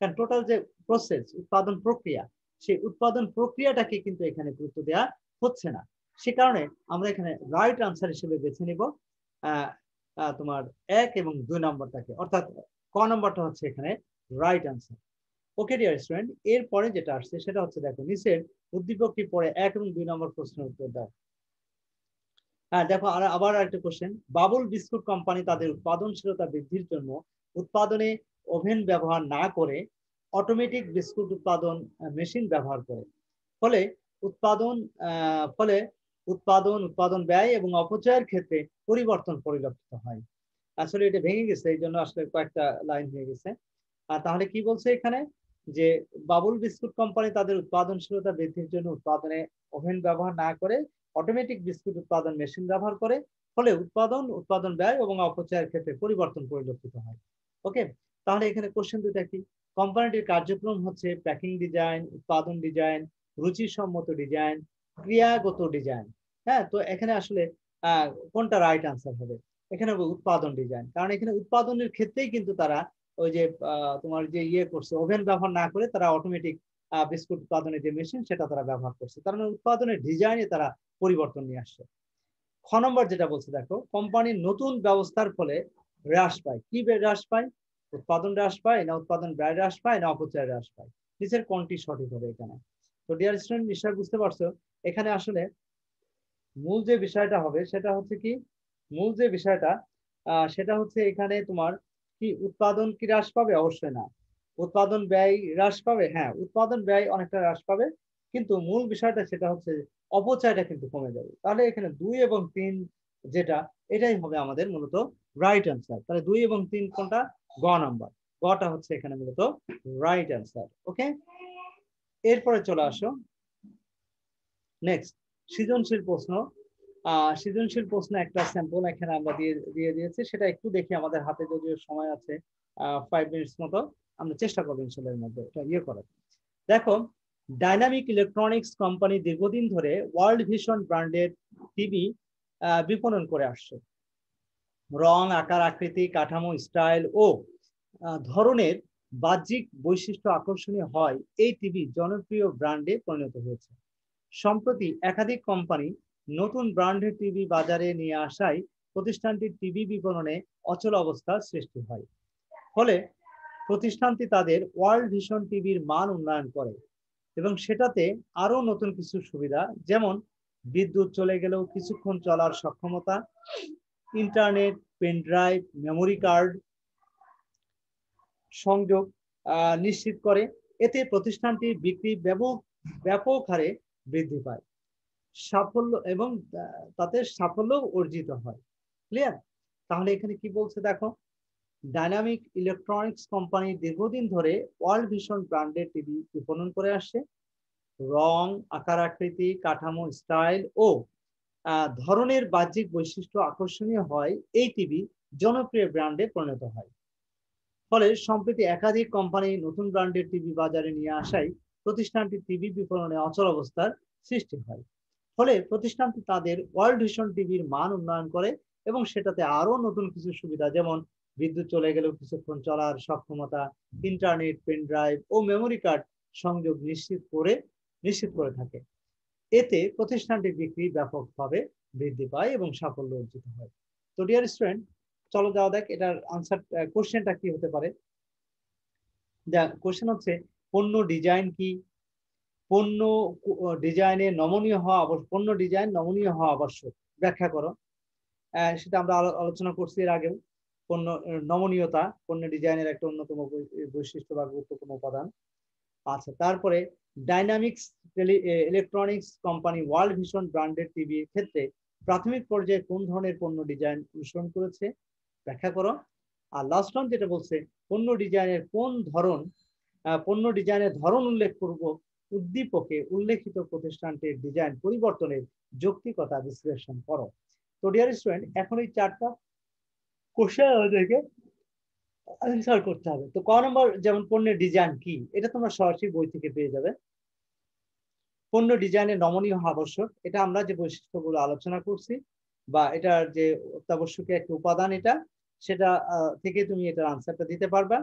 কারণ টোটাল যে প্রসেস, উৎপাদন প্রক্রিয়া, সেই উৎপাদন প্রক্রিয়াটাকে কিন্তু এখানে গুরুত্ব দেওয়া হচ্ছে না। সে কারণে আমরা এখানে রাইট আনসার হিসেবে বেছে নিব তোমার 1 এবং 2 নম্বরটাকে, অর্থাৎ ক নম্বরটা হচ্ছে এখানে রাইট আনসার। ওকে ডিয়ার স্টুডেন্ট, এরপরে যেটা আসছে সেটা হচ্ছে দেখো নিচের উদ্দীপকটি পড়ে 1 এবং 2 নম্বর প্রশ্নের উত্তর দাও। হ্যাঁ দেখো, আবার একটা কোশ্চেন, বাবুল বিস্কুট কোম্পানি তাদের উৎপাদনশীলতা বৃদ্ধির জন্য উৎপাদনে ওভেন ব্যবহার না করে অটোমেটিক বিস্কুট উৎপাদন মেশিন ব্যবহার করে। ফলে উৎপাদন ব্যয় এবং অপচয়ের ক্ষেত্রে পরিবর্তন পরিলক্ষিত হয়। আসলে এটা ভেঙে গেছে, এই জন্য আসলে কয়েকটা লাইন হয়ে গেছে। আর তাহলে কি বলছে এখানে, যে বাবুল বিস্কুট কোম্পানি তাদের উৎপাদনশীলতা বৃদ্ধির জন্য উৎপাদনে ওভেন ব্যবহার না করে অটোমেটিক বিস্কুট উৎপাদন মেশিন ব্যবহার করে, ফলে উৎপাদন ব্যয় এবং অপচয়ের ক্ষেত্রে পরিবর্তন পরিলক্ষিত হয়। ওকে, তাহলে এখানে কোশ্চেন দুটা কি? কোম্পানিটির কার্যক্রম হচ্ছে প্যাকিং ডিজাইন, উৎপাদন ডিজাইন, রুচিসম্মত ডিজাইন, ক্রিয়াগত ডিজাইন। হ্যাঁ, তো এখানে আসলে কোনটা রাইট আনসার হবে? এখানে উৎপাদন ডিজাইন, কারণ এখানে উৎপাদনের ক্ষেত্রেই কিন্তু তারা ওই যে তোমার যে ইয়ে করছে, ওভেন ব্যবহার না করে তারা অটোমেটিক বিস্কুট উৎপাদনের যে মেশিন সেটা তারা ব্যবহার করছে, তার মানে উৎপাদনের ডিজাইনে তারা পরিবর্তন নিয়ে আসছে। খ নম্বর যেটা বলছে দেখো, কোম্পানির নতুন ব্যবস্থার ফলে হ্রাস পায়। কি হ্রাস পায়? উৎপাদন হ্রাস পায়, না উৎপাদন ব্যয় হ্রাস পায়, না অপচয় হ্রাস পায়? নিচের কোনটি সঠিক হবে এখানে? তো ডিয়ার স্টুডেন্ট, নিশ্চয়ই বুঝতে পারছো এখানে আসলে মূল যে বিষয়টা হবে সেটা হচ্ছে কি, মূল যে বিষয়টা সেটা হচ্ছে এখানে তোমার কি উৎপাদন কি হ্রাস পাবে? অবশ্যই না। উৎপাদন ব্যয় হ্রাস পাবে? হ্যাঁ, উৎপাদন ব্যয় অনেকটা হ্রাস পাবে, কিন্তু মূল বিষয়টা সেটা হচ্ছে অপচয়টা কিন্তু কমে যাবে। তাহলে এখানে 2 এবং 3 যেটা, এটাই হবে আমাদের মূলত রাইট অ্যান্সার। তাহলে 2 এবং 3 কোনটা? গ নাম্বার, গটা হচ্ছে এখানে মূলত রাইট অ্যান্সার। ওকে, এরপরে চলে আসো নেক্সট সৃজনশীল প্রশ্ন। সৃজনশীল প্রশ্ন একটা স্যাম্পল এখানে আমরা দিয়ে দিয়েছি, সেটা একটু দেখি, আমাদের হাতে যদিও সময় আছে 5 মিনিটস মতো, আমরা চেষ্টা করবো ইনশাআল্লাহ এর মধ্যে এটা ইয়ে করার। দেখো, ডাইনামিক ইলেকট্রনিক্স কোম্পানি দীর্ঘদিন ধরে ওয়ার্ল্ড ভিশন ব্র্যান্ডের টিভি বিপণন করে আসছে। রং, আকার, আকৃতি, কাঠামো, স্টাইল ও ধরনের বাহ্যিক বৈশিষ্ট্য আকর্ষণীয় হয় এই টিভি জনপ্রিয় ব্র্যান্ডে পরিণত হয়েছে। সম্প্রতি একাধিক কোম্পানি নতুন ব্র্যান্ডের টিভি বাজারে নিয়ে আসায় প্রতিষ্ঠানটির টিভি বিপণনে অচল অবস্থার সৃষ্টি হয়। ফলে প্রতিষ্ঠানটি তাদের ওয়ার্ল্ড ভিশন টিভির মান উন্নয়ন করে এবং সেটাতে আরো নতুন কিছু সুবিধা, যেমন বিদ্যুৎ চলে গেলেও কিছুক্ষণ চলার সক্ষমতা, internet, pen drive, memory card সংযোগ নিশ্চিত করে। এতে প্রতিষ্ঠানটির বিক্রি ব্যাপক হারে বৃদ্ধি পায় সাফল্য এবং তাতে সাফল্য অর্জিত হয়। ক্লিয়ার? তাহলে এখানে কি বলছে দেখো, ডাইনামিক ইলেকট্রনিক্স কোম্পানি দীর্ঘদিন ধরে ওয়ার্ল্ড ভিশন ব্র্যান্ডের টিভি বিপণন করে আসছে। রং, আকার আকৃতি, কাঠামো, স্টাইল ও ধরনের বাহ্যিক বৈশিষ্ট্য আকর্ষণীয় হয় এই টিভি জনপ্রিয় ব্র্যান্ডে পরিণত হয়। ফলে সম্প্রতি একাধিক কোম্পানি নতুন ব্র্যান্ডের টিভি বাজারে নিয়ে আসায় প্রতিষ্ঠানটি টিভি বিপণনে অচল অবস্থার সৃষ্টি হয়। ফলে প্রতিষ্ঠানটি তাদের ওয়ার্ল্ড ভিশন টিভির মান উন্নয়ন করে এবং সেটাতে আরো নতুন কিছু সুবিধা, যেমন বিদ্যুৎ চলে গেলেও কিছুক্ষণ চলার সক্ষমতা, ইন্টারনেট, পেন ড্রাইভ ও মেমোরি কার্ড সংযোগ নিশ্চিত করে থাকে। এতে প্রতিষ্ঠানটির বিক্রি ব্যাপকভাবে বৃদ্ধি পায় এবং সাফল্য অর্জিত হয়। তো ডিয়ার স্টুডেন্ট, চলো যাওয়া দেখ এটার আনসার, কোশ্চেনটা কি হতে পারে। কোশ্চেন হচ্ছে, পণ্য ডিজাইন কি? পণ্য ডিজাইনে নমনীয় হওয়া পণ্য ডিজাইন নমনীয় হওয়া আবশ্যক, ব্যাখ্যা করো। সেটা আমরা আলোচনা করছি এর আগেও। পণ্য নমনীয়তা পণ্য ডিজাইনের একটা অন্যতম বৈশিষ্ট্য বা গুরুত্বপূর্ণ উপাদান। আচ্ছা, তারপরে dynamics electronics company world vision ব্র্যান্ডের টিভির ক্ষেত্রে প্রাথমিক পর্যায়ে কোন ধরনের পণ্য ডিজাইন অনুসরণ করেছে, ব্যাখ্যা করো। আর লাস্ট ওয়ান যেটা বলছে, পণ্য ডিজাইনের ধরন উল্লেখপূর্বক উদ্দীপকে উল্লেখিত প্রতিষ্ঠানটির ডিজাইন পরিবর্তনের যৌক্তিকতা বিশ্লেষণ করো। তো ডিয়ার স্টুডেন্ট, এখন এই 4টা কোশ্চেন আমাদেরকে আনসার করতে হবে। তো ক নম্বর, যেমন পণ্যের ডিজাইন কি, এটা তোমরা সরাসরি বই থেকে পেয়ে যাবে। পণ্য ডিজাইনের নমনীয় হওয়া আবশ্যক, এটা আমরা যে বৈশিষ্ট্যগুলো আলোচনা করছি বা এটার যে অত্যাবশ্যকীয় একটা উপাদান, এটা সেটা থেকে তুমি এটার আনসারটা দিতে পারবা।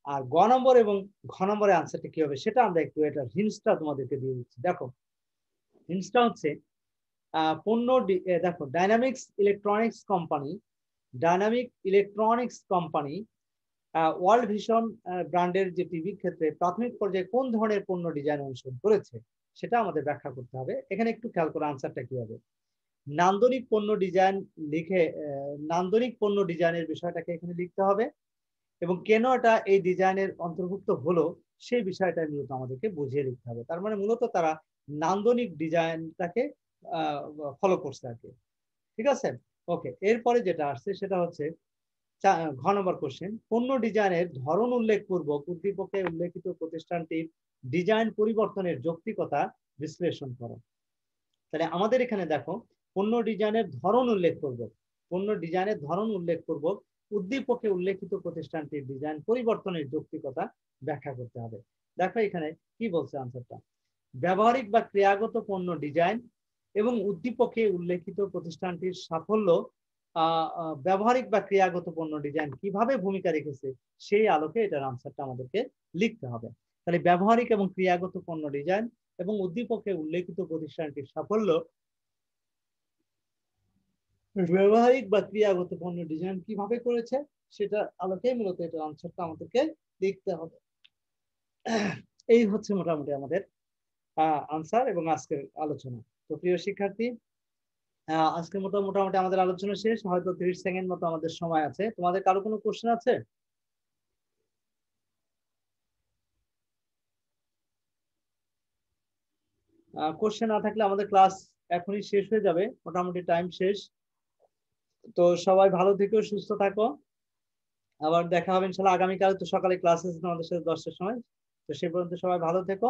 আর গ নম্বর এবং ঘ নম্বরের আনসারটা কি হবে সেটা আমরা একটু এটার হিন্টসটা তোমাদেরকে দিয়ে দিচ্ছি। দেখো, হিন্টসটা হচ্ছে দেখো, dynamic electronics company world vision ব্র্যান্ডের যে টিভির ক্ষেত্রে প্রাথমিক পর্যায়ে কোন ধরনের পণ্য ডিজাইন অনুসরণ করেছে সেটা আমাদের ব্যাখ্যা করতে হবে। এখানে একটু খেয়াল করে আনসারটা কি হবে। নান্দনিক পণ্য ডিজাইনের বিষয়টাকে এখানে লিখতে হবে এবং কেন এটা এই ডিজাইনের অন্তর্ভুক্ত হলো সেই বিষয়টা মূলত আমাদেরকে বুঝিয়ে লিখতে হবে। তার মানে মূলত তারা নান্দনিক ডিজাইনটাকে ফলো করছে আর কি। ঠিক আছে? ওকে, এরপরে যেটা আসছে সেটা হচ্ছে ঘ নম্বর কোশ্চেন, পণ্য ডিজাইনের ধরন উল্লেখপূর্বক উদ্দীপকে উল্লেখিত প্রতিষ্ঠানটির ডিজাইন পরিবর্তনের যৌক্তিকতা বিশ্লেষণ করো। তাহলে আমাদের এখানে দেখো, পণ্য ডিজাইনের ধরন উল্লেখপূর্বক উদ্দীপকে উল্লেখিত প্রতিষ্ঠানটির ডিজাইন পরিবর্তনের যৌক্তিকতা ব্যাখ্যা করতে হবে। দেখো এখানে কি বলছে আনসারটা, ব্যবহারিক বা ক্রিয়াগত পণ্য ডিজাইন এবং উদ্দীপকে উল্লেখিত প্রতিষ্ঠানটির সাফল্য ব্যবহারিক বা ক্রিয়াগত পণ্য ডিজাইন কিভাবে ভূমিকা রেখেছে সেই আলোকে এটার আনসারটা আমাদেরকে লিখতে হবে। তাহলে ব্যবহারিক এবং ক্রিয়াগত পণ্য ডিজাইন এবং উদ্দীপকে উল্লেখিত প্রতিষ্ঠানটির সাফল্য ব্যবহারিক বা ক্রিয়াগত পণ্য ডিজাইন কিভাবে করেছে সেটা আলোকে মূলত এটার আনসারটা আমাদেরকে লিখতে হবে। এই হচ্ছে মোটামুটি আমাদের আনসার এবং আজকের আলোচনা। তো প্রিয় শিক্ষার্থী, আজকে মোটামুটি আমাদের আলোচনা শেষ। হয়তো 30 সেকেন্ড মতো আমাদের সময় আছে। তোমাদের কারো কোনো কোশ্চেন আছে? কোশ্চেন না থাকলে আমাদের ক্লাস এখনই শেষ হয়ে যাবে, মোটামুটি টাইম শেষ। তো সবাই ভালো থেকো, সুস্থ থাকো। আবার দেখা হবে ইনশাআল্লাহ আগামীকাল। তো সকালে ক্লাস আছে তোমাদের সাথে 10টার সময়। তো সে পর্যন্ত সবাই ভালো থেকো।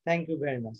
Thank you very much.